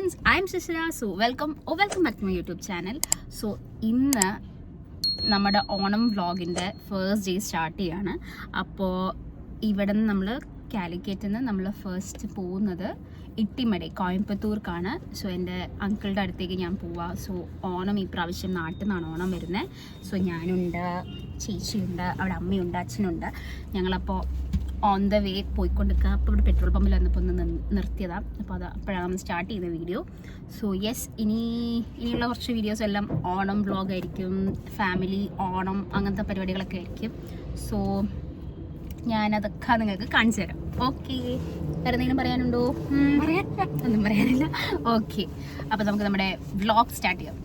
friends, I'm Shishira. So welcome back to my YouTube channel. So ഇന്ന് നമ്മുടെ Onam വ്ളോഗിൻ്റെ first day start ചെയ്യാണ്. അപ്പോൾ ഇവിടെ നിന്ന് നമ്മൾ കാലിക്കറ്റിൽ നിന്ന് നമ്മൾ ഫസ്റ്റ് പോകുന്നത് ഇട്ടിമടൈ കോയമ്പത്തൂർക്കാണ്. സോ എൻ്റെ അങ്കിളുടെ അടുത്തേക്ക് ഞാൻ പോവാം. സോ ഓണം ഈ പ്രാവശ്യം നാട്ടിൽ നിന്നാണ് ഓണം വരുന്നത്. സോ ഞാനുണ്ട്, ചേച്ചിയുണ്ട്, അവിടെ അമ്മയുണ്ട്, അച്ഛനുണ്ട്. ഞങ്ങളപ്പോൾ ഓൺ ദ വേ പോയിക്കൊണ്ടിരിക്കുക. അപ്പോൾ ഇവിടെ പെട്രോൾ പമ്പിൽ വന്നപ്പോൾ ഒന്ന് നിർത്തിയതാണ്. അപ്പോൾ അപ്പോഴാണ് നമ്മൾ സ്റ്റാർട്ട് ചെയ്ത വീഡിയോ. സോ യെസ്, ഇനിയുള്ള കുറച്ച് വീഡിയോസ് എല്ലാം ഓണം വ്ളോഗായിരിക്കും, ഫാമിലി ഓണം അങ്ങനത്തെ പരിപാടികളൊക്കെ ആയിരിക്കും. സോ ഞാനതൊക്കെ നിങ്ങൾക്ക് കാണിച്ചു തരാം. ഓക്കെ, വേറെ എന്തെങ്കിലും പറയാനുണ്ടോ? ഒന്നും പറയാനില്ല. ഓക്കെ, അപ്പോൾ നമുക്ക് നമ്മുടെ വ്ളോഗ് സ്റ്റാർട്ട് ചെയ്യാം.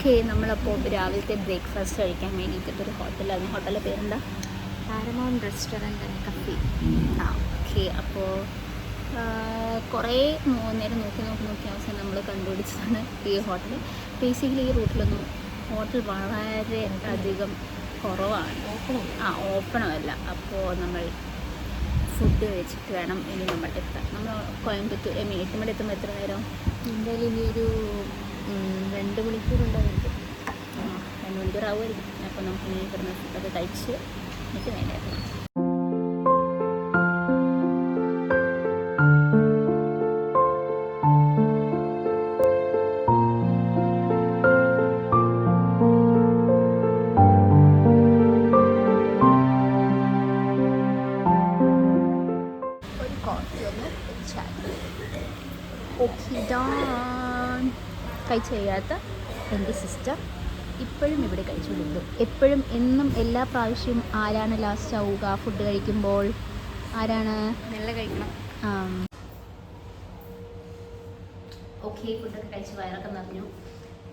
ഓക്കെ, നമ്മളപ്പോൾ രാവിലത്തെ ബ്രേക്ക്ഫാസ്റ്റ് കഴിക്കാൻ വേണ്ടിയിട്ട് ഒരു ഹോട്ടലാണ്. ഹോട്ടലിൻ്റെ പേരെന്താ? Paramount restaurant and cafe. Okay, അപ്പോൾ കുറേ നേരം നോക്കി അവസാനം നമ്മൾ കണ്ടുപിടിച്ചതാണ് ഈ ഹോട്ടൽ. ബേസിക്കലി ഈ റൂട്ടിലൊന്നും ഹോട്ടൽ വളരെ അധികം കുറവാണ്, ഓപ്പണമല്ല. അപ്പോൾ നമ്മൾ ഫുഡ് കഴിച്ചിട്ട് വേണം ഇനി നമ്മൾ എത്താൻ. നമ്മൾ കോയമ്പത്തൂർ എട്ടുമണി എത്തുമ്പോൾ എത്ര നേരം? എന്തായാലും ഇനി ഒരു 2 മണിക്കൂറുണ്ടായിരിക്കും. 2 മണിക്കൂർ ആവുമായിരിക്കും. അപ്പോൾ നമുക്ക് ഇനി ഇവിടുന്ന് ഫുഡൊക്കെ കഴിച്ച് എനിക്ക് നേരെ എത്തണം. ഒരു കോഫി ഒന്ന് വെച്ചാൽ കഴിച്ച് കഴിയാത്ത എൻ്റെ സിസ്റ്റർ ഇപ്പോഴും ഇവിടെ കഴിച്ചുകൊണ്ടിരുന്നു. എപ്പോഴും എന്നും എല്ലാ പ്രാവശ്യവും ആരാണ് ലാസ്റ്റ് ആവുക ഫുഡ് കഴിക്കുമ്പോൾ? ആരാണ്? നല്ല കഴിക്കണം. ഓക്കെ, ഫുഡൊക്കെ കഴിച്ച് വയറൊക്കെ നിറഞ്ഞു.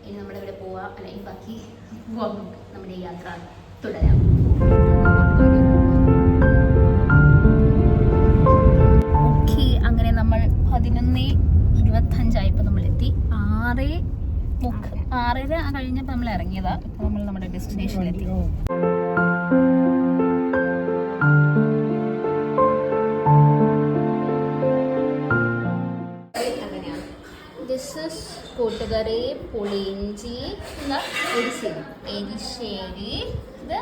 ഇനി നമ്മളിവിടെ പോവാം, അല്ലെങ്കിൽ ബാക്കി പോവാം. നമ്മുടെ ഈ യാത്ര തുടരാം. ഓക്കെ, അങ്ങനെ നമ്മൾ 11:25 നമ്മളെത്തി. 6:30 കഴിഞ്ഞപ്പോൾ നമ്മൾ ഇറങ്ങിയതാ. ഇപ്പോൾ നമ്മൾ നമ്മുടെ ഡെസ്റ്റിനേഷനിലെത്തി. ദിസ് ഇസ് കൂട്ടുകറി, പുളിയിഞ്ചി, എരിശ്ശേരി, ഇത്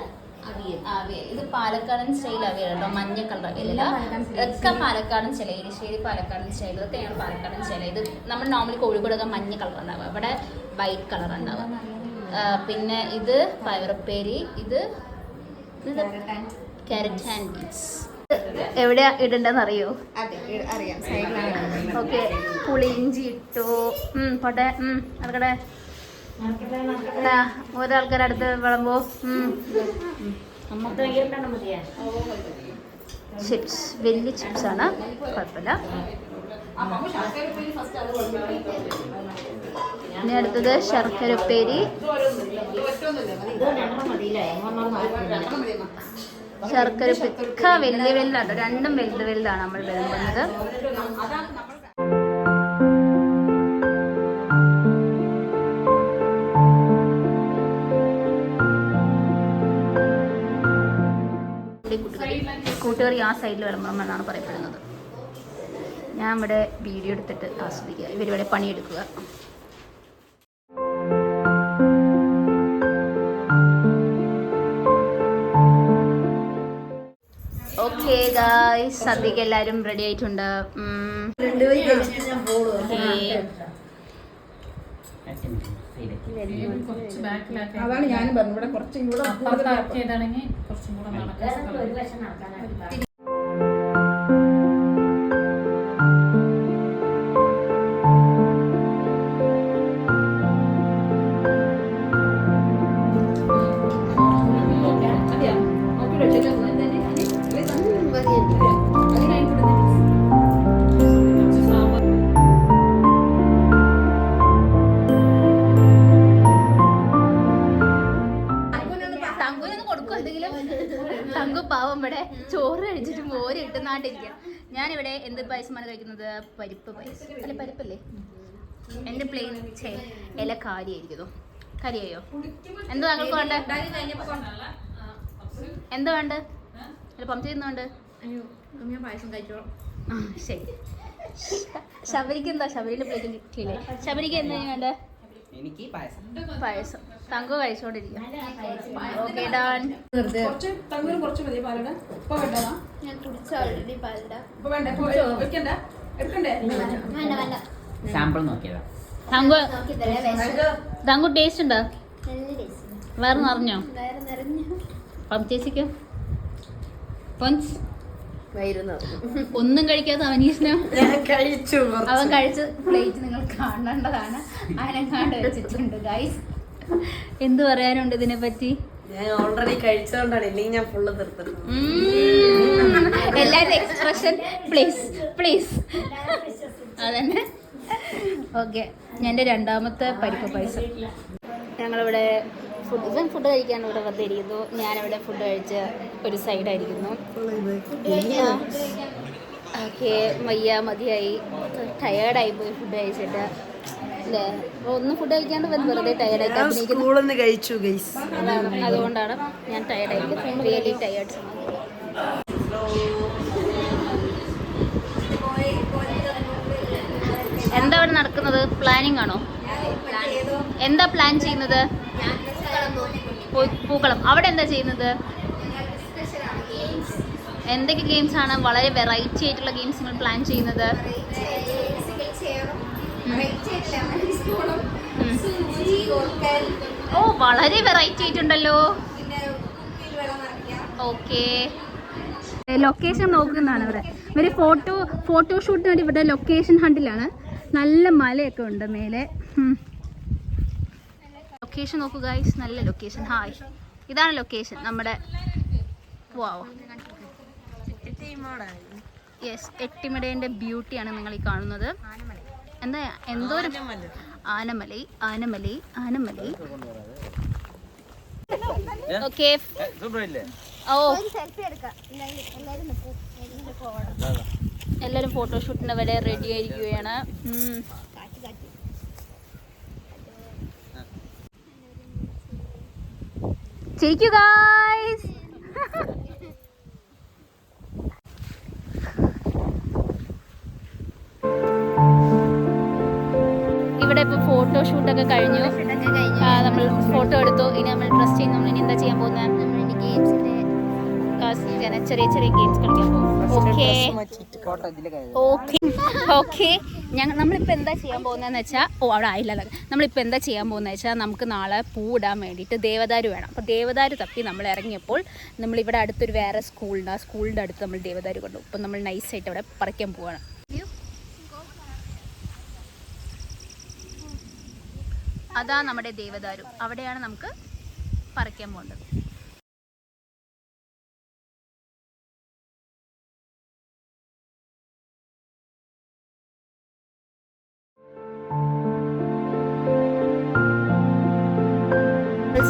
അവിയൽ. ഇത് പാലക്കാടൻ സ്റ്റൈൽ അവിയൽ കേട്ടോ, മഞ്ഞ കളർ അവിയലല്ല. ഇതൊക്കെ പാലക്കാടൻ സ്റ്റൈൽ, എരിശ്ശേരി പാലക്കാടൻ സ്റ്റൈൽ, ഇതൊക്കെയാണ് പാലക്കാടൻ സ്റ്റൈൽ. ഇത് നമ്മൾ നോർമലി കോഴിക്കോടൊക്കെ മഞ്ഞ കളർ ഉണ്ടാവുക, ഇവിടെ വൈറ്റ് കളർ ഉണ്ടാവുക. പിന്നെ ഇത് പയറുപ്പേരി, ഇത് ക്യാരറ്റ് ആൻഡ് ബീൻസ്. എവിടെയാ ഇടണ്ടെന്ന് അറിയോ? ഓക്കെ, പുളിയിഞ്ചി ഇട്ടു. പോട്ടെ, അതൊക്കെ ഒരാൾക്കാർ അടുത്ത് വിളമ്പോ. ചിപ്സ്, വലിയ ചിപ്സാണ്, കുഴപ്പമില്ല. ഇനി അടുത്തത് ശർക്കര ഉപ്പേരി. ശർക്കര ഒക്കെ വലിയ വലുതാണ്, രണ്ടും വലുതാണ് നമ്മൾ വിളമ്പുന്നത്. കൂട്ടുകറി ആ സൈഡിൽ വിളമ്പണം എന്നാണ് പറയപ്പെടുന്നത്. ഞാൻ ഇവിടെ വീഡിയോ എടുത്തിട്ട് ആസ്വദിക്കുക, ഇവരിവിടെ പണിയെടുക്കുക. ഓക്കെ ഗായ്സ്, സദ്യക്ക് എല്ലാവരും റെഡി ആയിട്ടുണ്ട്. അതാണ് ഞാനും പറഞ്ഞു, ഇവിടെ കുറച്ചും കൂടെ ഞാനിവിടെ എന്ത് പായസമാണ് കഴിക്കുന്നത്? പരിപ്പ് പായസം അല്ലെ? പരിപ്പല്ലേ? എൻ്റെ പ്ലെയിൻ ഇല കാര്യമായിരിക്കുന്നു. കരിയോ? എന്താ താങ്കൾക്ക് വേണ്ട? എന്താ വേണ്ട? അല്ല പമ്പ് ചെയ്യുന്നുണ്ട്. പായസം കഴിച്ചോളാം. ശരി. ശബരിക്ക് എന്താ? ശബരിന്റെ പ്ലേറ്റ് കിട്ടിയില്ലേ? ശബരിക്ക് എന്താ വേണ്ട? എനിക്ക് പായസം. തങ്കു കഴിച്ചോണ്ടിരിക്കും. Okay done. കുറച്ച് മതി പാലട. ഇപ്പൊ വേണ്ടതാ? ഞാൻ കുടിച്ച ഓൾറെഡി പാലട. ഇപ്പൊ വേണ്ട, വെക്കണ്ട, എടുക്കണ്ടേ? സാമ്പിൾ നോക്കിയതാ. തങ്കു ടേസ്റ്റ് ഉണ്ടോ? വേറെ നിറഞ്ഞോ? ചേച്ചിക്ക് ഒന്നും കഴിക്കാത്ത അവനീഷിനോ? അവൻ കഴിച്ച പ്ലേറ്റ് നിങ്ങൾ കാണേണ്ടതാണ്. അതിനെങ്ങാണ്ട് വെച്ചിട്ടുണ്ട് ഗൈസ്. എന്ത് പറയാനുണ്ട് ഇതിനെ പറ്റി? ഞാൻ ഓൾറെഡി കഴിച്ചോണ്ടാണ്, ഇല്ലെങ്കിൽ ഞാൻ ഫുള്ള് തീർത്തത്. എല്ലാവരും എക്സ്പ്രഷൻ പ്ലീസ് പ്ലീസ്. അതന്നെ. ഓക്കെ, എൻ്റെ രണ്ടാമത്തെ പരിപ്പ് പായസം. ഞങ്ങളിവിടെ ഫുഡ് കഴിക്കാൻ ഇവിടെ വെറുതെ ഇരിക്കുന്നു. ഞാനിവിടെ ഫുഡ് കഴിച്ച് ഒരു സൈഡായിരിക്കുന്നു. ഓക്കെ, മതിയായി, ടയേർഡായി പോയി ഫുഡ് കഴിച്ചിട്ട് അല്ലേ? അപ്പോൾ ഒന്നും ഫുഡ് കഴിക്കാണ്ട് വെറുതെ ടയേർഡായിട്ട് അതാണ്, അതുകൊണ്ടാണ് ഞാൻ ടയേർഡായിട്ട്, റിയലി ടയേർഡ്. എന്താ ഇവിടെ നടക്കുന്നത്? പ്ലാനിങ് ആണോ? എന്താ പ്ലാൻ ചെയ്യുന്നത്? പൂക്കളം. അവിടെ എന്താ ചെയ്യുന്നത്? എന്തൊക്കെ ഗെയിംസ് ആണ്? വളരെ വെറൈറ്റി ആയിട്ടുള്ള ഗെയിംസ് നിങ്ങൾ പ്ലാൻ ചെയ്യുന്നത്? ഓ, വളരെ വെറൈറ്റി ആയിട്ടുണ്ടല്ലോ. ഓക്കെ, ലൊക്കേഷൻ നോക്കുന്നതാണ് ഇവിടെ. ഇവര് ഫോട്ടോഷൂട്ടിന് വേണ്ടി ഇവിടെ ലൊക്കേഷൻ ഹണ്ടിലാണ്. നല്ല മലയൊക്കെ ഉണ്ട് മേലെ. ലൊക്കേഷൻ നോക്കൂ ഗൈസ്, നല്ല ലൊക്കേഷൻ. ഹായ്, ഇതാണ് ലൊക്കേഷൻ നമ്മുടെ. വാവ്, യെസ്, എട്ടിമടേൻ്റെ ബ്യൂട്ടിയാണ് നിങ്ങൾ ഈ കാണുന്നത്. എന്താ എന്തോ ഒരു ആനമലൈ. ഓക്കെ, ഓ എല്ലാവരും ഫോട്ടോഷൂട്ടിന് വരെ റെഡി ആയിരിക്കുകയാണ്. ചിരിക്കൂ ഗൈസ്. ഇവിടെ ഇപ്പോൾ ഫോട്ടോഷൂട്ടൊക്കെ കഴിഞ്ഞു. നമ്മൾ ഫോട്ടോ എടുത്തു. ഇനി നമ്മൾ ഡ്രസ് ചെയ്യും. നമ്മൾ ഇനി എന്താ ചെയ്യാൻ പോകുന്നത്? ചെറിയ ഗെയിംസ് കളിക്കാൻ പോകും. ഓക്കെ, നമ്മളിപ്പോൾ എന്താ ചെയ്യാൻ പോകുന്നതെന്ന് വെച്ചാൽ, അവിടെ ആയില്ല. നമ്മളിപ്പോൾ എന്താ ചെയ്യാൻ പോകുന്നത് വെച്ചാൽ, നമുക്ക് നാളെ പൂവിടാൻ വേണ്ടിയിട്ട് ദേവദാരു വേണം. അപ്പോൾ ദേവദാരു തപ്പി നമ്മൾ ഇറങ്ങിയപ്പോൾ നമ്മളിവിടെ അടുത്തൊരു വേറെ സ്കൂളുണ്ട്. ആ സ്കൂളിൻ്റെ അടുത്ത് നമ്മൾ ദേവദാരു കണ്ടു. അപ്പോൾ നമ്മൾ നൈസായിട്ട് അവിടെ പറിക്കാൻ പോവാണ്. അതാ നമ്മുടെ ദേവദാരു. അവിടെയാണ് നമുക്ക് പറിക്കാൻ പോകേണ്ടത്.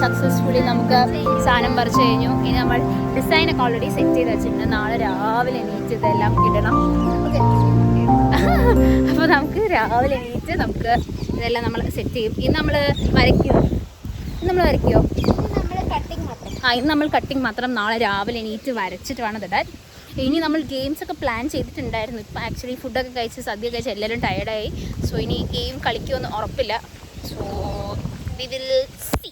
സക്സസ്ഫുള്ളി നമുക്ക് സാധനം പറിച്ചു കഴിഞ്ഞു. ഇനി നമ്മൾ ഡിസൈനൊക്കെ ഓൾറെഡി സെറ്റ് ചെയ്ത് വെച്ചിട്ടുണ്ട്. നാളെ രാവിലെ എണീറ്റ് ഇതെല്ലാം ഇടണം. ഓക്കെ, അപ്പോൾ നമുക്ക് രാവിലെ എണീറ്റ് നമുക്ക് ഇതെല്ലാം നമ്മൾ സെറ്റ് ചെയ്യും. ഇന്ന് നമ്മൾ വരയ്ക്കുമോ? ഇന്ന് നമ്മൾ കട്ടിങ് മാത്രം നാളെ രാവിലെ എണീറ്റ് വരച്ചിട്ട് വേണം ഇതിടാൻ. ഇനി നമ്മൾ ഗെയിംസ് ഒക്കെ പ്ലാൻ ചെയ്തിട്ടുണ്ടായിരുന്നു. ഇപ്പോൾ ആക്ച്വലി ഫുഡൊക്കെ കഴിച്ച് സദ്യ കഴിച്ച് എല്ലാവരും ടയർഡായി. സോ ഇനി ഗെയിം കളിക്കുമെന്ന് ഉറപ്പില്ല. So we will see.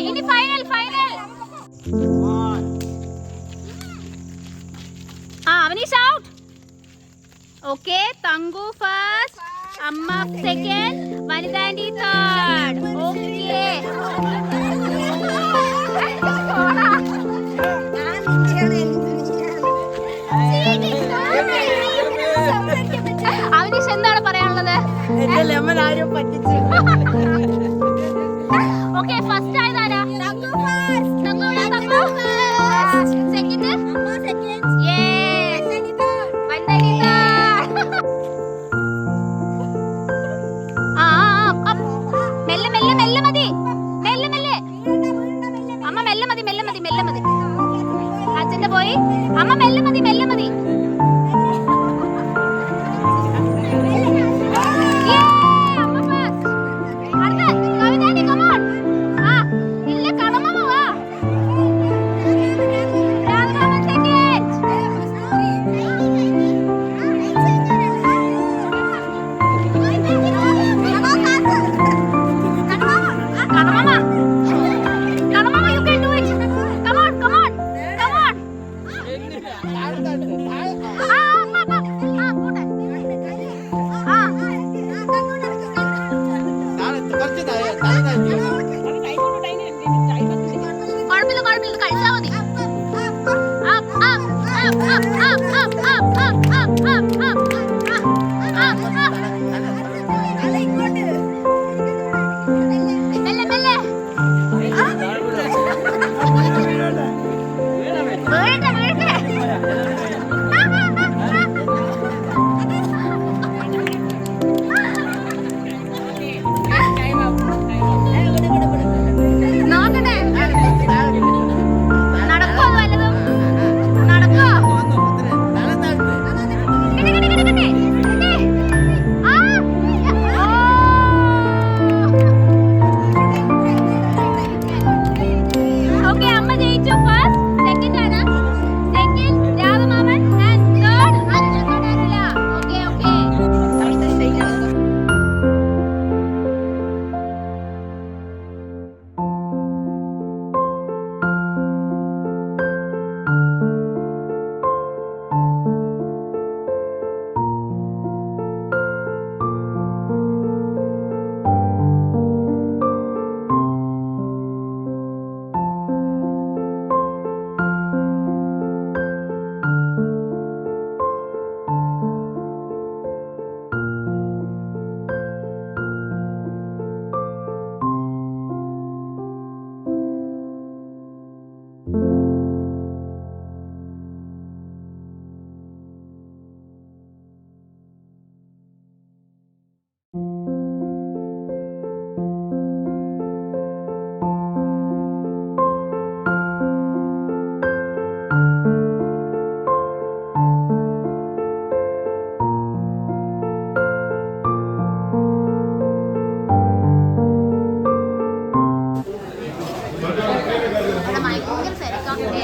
ഇനി final Avaneesh out. Okay, Thanku first, അമ്മ second, Vanitha aunty third. Okay, Avaneesh എന്താണ് പറയാനുള്ളത്? എന്റെ ലെമൺ ആരും പറ്റിച്ചു. ഓക്കെ, ഫസ്റ്റ് ആയതാരാ? അച്ഛന്റെ പോയി. അമ്മ മെല്ലെ മതി.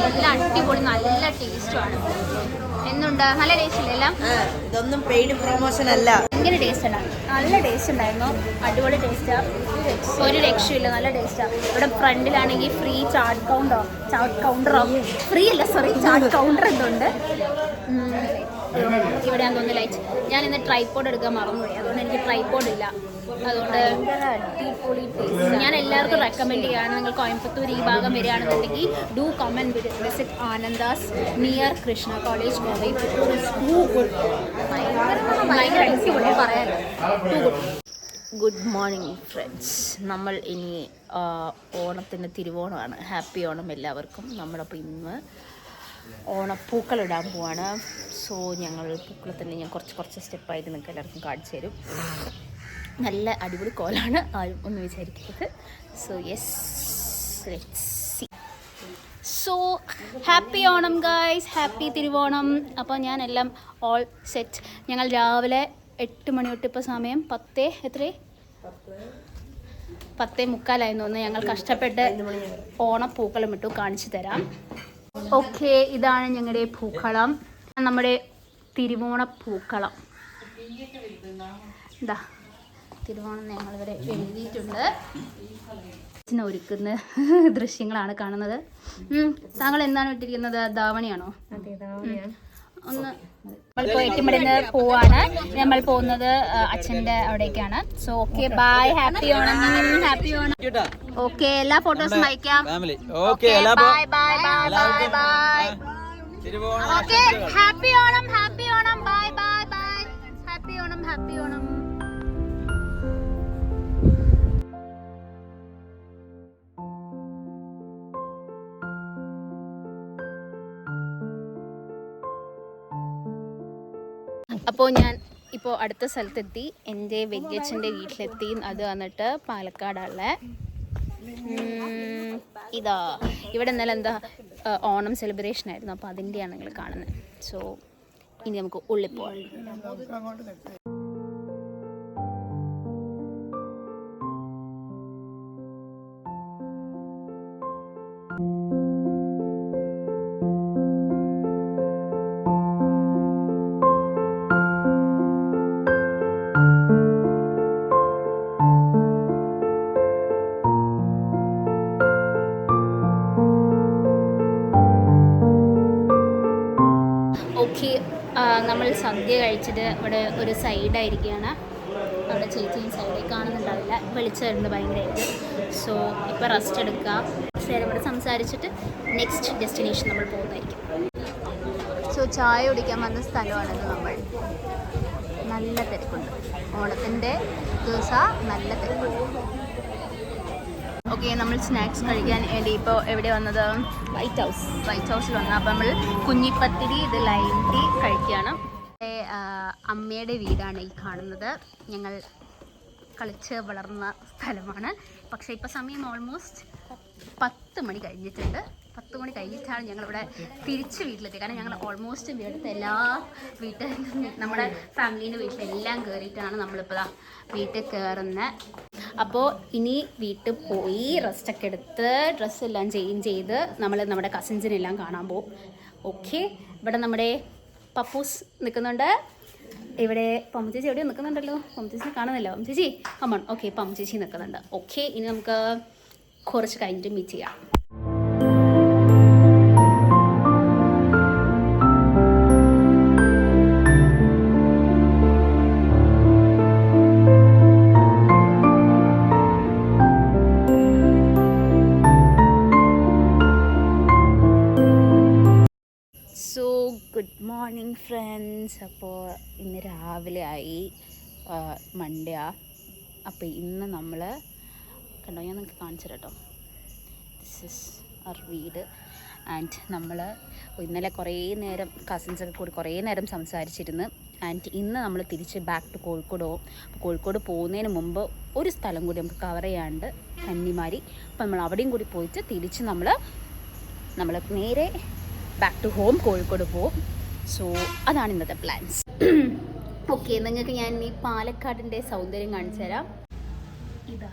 എല്ലാം അടിപൊളി, നല്ല ടേസ്റ്റുമാണ്. എന്നുണ്ട്, നല്ല ടേസ്റ്റ് ഇല്ല എല്ലാം. ഇതൊന്നും പെയ്ഡ് പ്രൊമോഷൻ അല്ല. ഭയങ്കര ടേസ്റ്റ് ഉണ്ടായിരുന്നു, നല്ല ടേസ്റ്റ് ഉണ്ടായിരുന്നു, അടിപൊളി ടേസ്റ്റാണ്, ഒരു രക്ഷയില്ല, നല്ല ടേസ്റ്റാണ്. ഇവിടെ ഫ്രണ്ടിലാണെങ്കിൽ ഫ്രീ ചാട്ട് കൗണ്ടറോ ഫ്രീ അല്ല സോറി ചാട്ട് കൗണ്ടർ എന്തുണ്ട്. ഇവിടെയാന്ന് തോന്നുന്നു ലൈറ്റ്. ഞാൻ ഇന്ന് ട്രൈപോഡ് എടുക്കാൻ മറന്നുപോയി, അതുകൊണ്ട് എനിക്ക് ട്രൈപോഡ് ഇല്ല. അതുകൊണ്ട് അടിപൊളി ടേസ്റ്റ്. ഞാൻ എല്ലാവർക്കും റെക്കമെൻഡ് ചെയ്യുകയാണ്, നിങ്ങൾ കോയമ്പത്തൂർ ഈ ഭാഗം വരികയാണെന്നുണ്ടെങ്കിൽ do come and visit Anandas near Krishna college Kovai. ഭയങ്കര അടിപൊളിയാണ് പറയാനോ. Good morning friends. നമ്മൾ ഇനി ഓണത്തിന് തിരുവോണമാണ്. ഹാപ്പി ഓണം എല്ലാവർക്കും. നമ്മളപ്പോൾ ഇന്ന് ഓണപ്പൂക്കളിടാൻ പോവാണ്. സോ ഞങ്ങൾ പൂക്കളത്തിന് ഞാൻ കുറച്ച് സ്റ്റെപ്പായിട്ട് നിങ്ങൾക്ക് എല്ലാവർക്കും കാണിച്ചു തരും. നല്ല അടിപൊളി കോലാണ്, ആരും ഒന്നും വിചാരിക്കരുത്. So yes, let's see. So happy Onam guys, happy Thiruvonam. അപ്പോൾ ഞാനെല്ലാം ഓൾ സെറ്റ്. ഞങ്ങൾ രാവിലെ 8 മണി തൊട്ട് ഇപ്പോൾ സമയം 10:45 തോന്നുന്നു. ഞങ്ങൾ കഷ്ടപ്പെട്ട് ഓണപ്പൂക്കളം ഇട്ടു, കാണിച്ചു തരാം. ഓക്കെ, ഇതാണ് ഞങ്ങളുടെ പൂക്കളം, നമ്മുടെ തിരുവോണ പൂക്കളം. ഇതാ തിരുവോണം ഞങ്ങളിവിടെ എഴുതിയിട്ടുണ്ട്. ഒരുക്കുന്ന ദൃശ്യങ്ങളാണ് കാണുന്നത്. താങ്കൾ എന്താണ് ഇട്ടിരിക്കുന്നത്? ധാവണിയാണോ? ഒന്ന് നമ്മളിപ്പോൾ എട്ടിമടന്ന് പോവാണ്. നമ്മൾ പോകുന്നത് അച്ഛൻ്റെ അവിടേക്കാണ്. So okay, bye, happy Onam, happy Onam. Okay, എല്ലാ ഫോട്ടോസും അയക്കാം. Okay, bye bye bye bye bye. Okay, happy Onam, happy Onam, bye bye bye, happy Onam, happy Onam. അപ്പോൾ ഞാൻ ഇപ്പോൾ അടുത്ത സ്ഥലത്തെത്തി, എൻ്റെ വലിയച്ഛൻ്റെ വീട്ടിലെത്തി. അത് വന്നിട്ട് പാലക്കാടുള്ള ഇതാ ഇവിടെ ഇന്നലെ എന്താ ഓണം സെലിബ്രേഷൻ ആയിരുന്നു. അപ്പോൾ അതിൻ്റെയാണ് നിങ്ങൾ കാണുന്നത്. സോ ഇനി നമുക്ക് ഉള്ളിൽ പോവാം. നമ്മൾ സദ്യ കഴിച്ചിട്ട് ഇവിടെ ഒരു സൈഡായിരിക്കുകയാണ്. അവിടെ ചേച്ചിയും സൈഡിൽ കാണുന്നുണ്ടാവില്ല, വെളിച്ചമുണ്ട് ഭയങ്കരമായിട്ട്. സോ ഇപ്പോൾ റെസ്റ്റ് എടുക്കുക, നേരം ഇവിടെ സംസാരിച്ചിട്ട് നെക്സ്റ്റ് ഡെസ്റ്റിനേഷൻ നമ്മൾ പോകുന്നതായിരിക്കും. സോ ചായ കുടിക്കാൻ വന്ന സ്ഥലമാണിത്. നമ്മൾ നല്ല തിരക്കുണ്ട്, ഓണത്തിൻ്റെ ദിവസം നല്ല തിരക്കുണ്ട്. ഓക്കെ, നമ്മൾ സ്നാക്സ് കഴിക്കാൻ വേണ്ടി ഇപ്പോൾ എവിടെ വന്നത്? വൈറ്റ് ഹൗസിൽ വന്നു. അപ്പോൾ നമ്മൾ കുഞ്ഞിപ്പത്തിരി, ഇത് ലൈം ടീ കഴിക്കുകയാണ്. അമ്മയുടെ വീടാണ് ഈ കാണുന്നത്. ഞങ്ങൾ കളിച്ച് വളർന്ന സ്ഥലമാണ്. പക്ഷേ ഇപ്പോൾ സമയം ഓൾമോസ്റ്റ് 10 മണി കഴിഞ്ഞിട്ടുണ്ട്. 10 മണി കഴിഞ്ഞിട്ടാണ് ഞങ്ങളിവിടെ തിരിച്ച് വീട്ടിലെത്തി. കാരണം ഞങ്ങൾ ഓൾമോസ്റ്റ് ഇവിടുത്തെ എല്ലാ നമ്മുടെ ഫാമിലീൻ്റെ വീട്ടിലെല്ലാം കയറിയിട്ടാണ് നമ്മളിപ്പോൾ വീട്ടിൽ കയറുന്നത്. അപ്പോൾ ഇനി വീട്ടിൽ പോയി റെസ്റ്റൊക്കെ എടുത്ത് ഡ്രസ്സെല്ലാം ചേഞ്ച് ചെയ്ത് നമ്മൾ നമ്മുടെ കസിൻസിനെല്ലാം കാണാൻ പോകും. ഓക്കെ, ഇവിടെ നമ്മുടെ പപ്പൂസ് നിൽക്കുന്നുണ്ട്. ഇവിടെ പമ്മച്ചേച്ചി എവിടെയോ നിൽക്കുന്നുണ്ടല്ലോ. പമ്മച്ചേച്ചി കാണുന്നില്ല. പമ്മച്ചേച്ചി കമോൺ. ഓക്കെ, പമ്മച്ചേച്ചി നിൽക്കുന്നുണ്ട്. ഓക്കെ, ഇനി നമുക്ക് കുറച്ച് കഴിഞ്ഞിട്ട് മീറ്റ് ചെയ്യാം. Good morning friends. അപ്പോൾ ഇന്ന് രാവിലെ ആയി, മൺഡേ. അപ്പോൾ ഇന്ന് നമ്മൾ കണ്ടോ, ഞാൻ നിങ്ങൾക്ക് കാണിച്ചു കേട്ടോ. ദിസ് ഇസ് അവർ വീട്. ആൻഡ് നമ്മൾ ഇന്നലെ കുറേ നേരം കസിൻസൊക്കെ കൂടി കുറേ നേരം സംസാരിച്ചിരുന്നു. ആൻഡ് ഇന്ന് നമ്മൾ തിരിച്ച് ബാക്ക് ടു കോഴിക്കോട് പോകും. അപ്പോൾ കോഴിക്കോട് പോകുന്നതിന് മുമ്പ് ഒരു സ്ഥലം കൂടി നമുക്ക് കവർ ചെയ്യാണ്ട്, കന്നിമാരി. അപ്പോൾ നമ്മൾ അവിടെയും കൂടി പോയിട്ട് തിരിച്ച് നമ്മൾ നേരെ ബാക്ക് ടു ഹോം കോഴിക്കോട് പോകും. സോ അതാണ് ഇന്നത്തെ പ്ലാൻസ്. ഓക്കെ, നിങ്ങൾക്ക് ഞാൻ ഈ പാലക്കാടിൻ്റെ സൗന്ദര്യം കാണിച്ചു തരാം. ഇതാ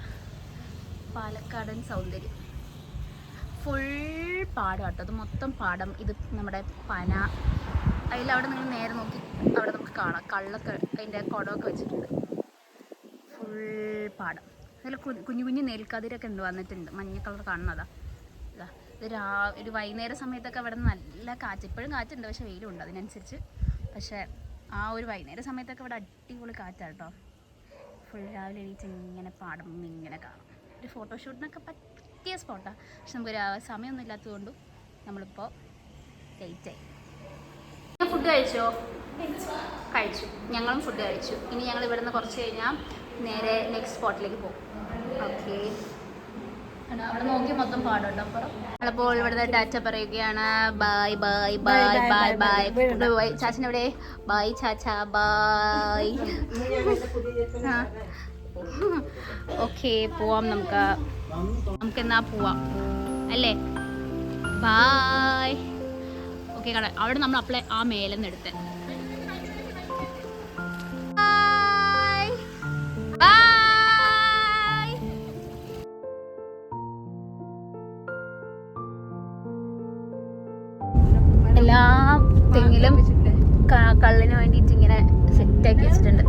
പാലക്കാടൻ സൗന്ദര്യം, ഫുൾ പാടം കേട്ടോ. അത് മൊത്തം പാടം. ഇത് നമ്മുടെ പന. അതിലവിടെ നിങ്ങൾ നേരെ നോക്കി അവിടെ നമുക്ക് കാണാം കള്ളൊക്കെ, അതിൻ്റെ കുടമൊക്കെ വെച്ചിട്ടുണ്ട്. ഫുൾ പാടം. അതിൽ കുഞ്ഞു കുഞ്ഞു നെൽക്കതിരൊക്കെ ഉണ്ട്, വന്നിട്ടുണ്ട്. മഞ്ഞ കളർ കാണുന്നതാ. ഇതാ ഇത് ഒരു വൈകുന്നേര സമയത്തൊക്കെ അവിടെ നല്ല കാറ്റ്. ഇപ്പോഴും കാറ്റുണ്ട്, പക്ഷേ വെയിലുണ്ട് അതിനനുസരിച്ച്. പക്ഷേ ആ ഒരു വൈകുന്നേര സമയത്തൊക്കെ ഇവിടെ അടിപൊളി കാറ്റാണ് കേട്ടോ. ഫുൾ രാവിലെ എണീറ്റ് ഇങ്ങനെ പാടം ഇങ്ങനെ കാണാം. ഒരു ഫോട്ടോഷൂട്ടിനൊക്കെ പറ്റിയ സ്പോട്ടാണ്. പക്ഷെ നമുക്കൊരു സമയമൊന്നും ഇല്ലാത്തതുകൊണ്ടും നമ്മളിപ്പോൾ ലേറ്റായി. ഫുഡ് കഴിച്ചോ? കഴിച്ചു. ഞങ്ങളും ഫുഡ് കഴിച്ചു. ഇനി ഞങ്ങൾ ഇവിടെ നിന്ന് കുറച്ച് കഴിഞ്ഞാൽ നേരെ നെക്സ്റ്റ് സ്പോട്ടിലേക്ക് പോകും. ഓക്കെ, അവിടെ നോക്കി മൊത്തം പാടോട്ടോ. അപ്പുറം നമ്മളപ്പോൾ ഇവിടുത്തെ ടാറ്റ പറയുകയാണ്. Bye bye bye bye bye. Bye ചാച്ചൻ എവിടെ? By Chacha, by. ഓക്കെ, പോവാം. നമുക്കെന്നാ പോവാം അല്ലേ? ബായ്. ഓക്കെ, കാണാം. അവിടെ നമ്മൾ ആ മേലെന്ന് എടുത്ത്. എല്ലാ തെങ്ങിലും കള്ളിന് വേണ്ടിയിട്ട് ഇങ്ങനെ സെറ്റാക്കി വെച്ചിട്ടുണ്ട്.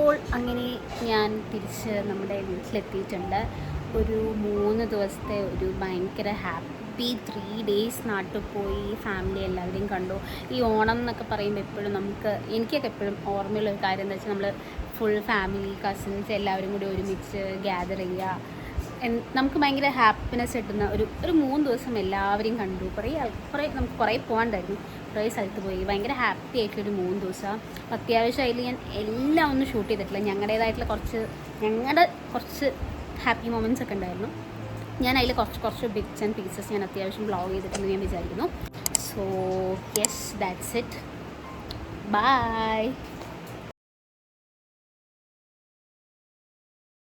അപ്പോൾ അങ്ങനെ ഞാൻ തിരിച്ച് നമ്മുടെ വീട്ടിലെത്തിയിട്ടുണ്ട്. ഒരു 3 ദിവസത്തെ ഒരു ഭയങ്കര ഹാപ്പി 3 days നാട്ടിൽ പോയി ഫാമിലി എല്ലാവരെയും കണ്ടു. ഈ ഓണം എന്നൊക്കെ പറയുമ്പോൾ എപ്പോഴും എനിക്കൊക്കെ എപ്പോഴും ഓർമ്മയുള്ളൊരു കാര്യം എന്താ വെച്ചാൽ നമ്മൾ ഫുൾ ഫാമിലി കസിൻസ് എല്ലാവരും കൂടി ഒരുമിച്ച് ഗ്യാദർ ചെയ്യുക. നമുക്ക് ഭയങ്കര ഹാപ്പിനെസ് കിട്ടുന്ന ഒരു 3 ദിവസം എല്ലാവരെയും കണ്ടു. നമുക്ക് കുറേ പോകാണ്ടായിരുന്നു, കുറേ സ്ഥലത്ത് പോയി. ഭയങ്കര ഹാപ്പി ആയിട്ടുള്ളൊരു 3 ദിവസം. അത്യാവശ്യം അതിൽ ഞാൻ എല്ലാം ഒന്നും ഷൂട്ട് ചെയ്തിട്ടില്ല. ഞങ്ങളുടെ കുറച്ച് ഹാപ്പി മൊമെൻറ്റ്സ് ഒക്കെ ഉണ്ടായിരുന്നു. ഞാൻ അതിൽ കുറച്ച് ബിറ്റ്സ് ആൻഡ് പീസസ് ഞാൻ അത്യാവശ്യം വ്ളോഗ് ചെയ്തിട്ടുണ്ടെന്ന് ഞാൻ വിചാരിക്കുന്നു. So yes, that's it. By.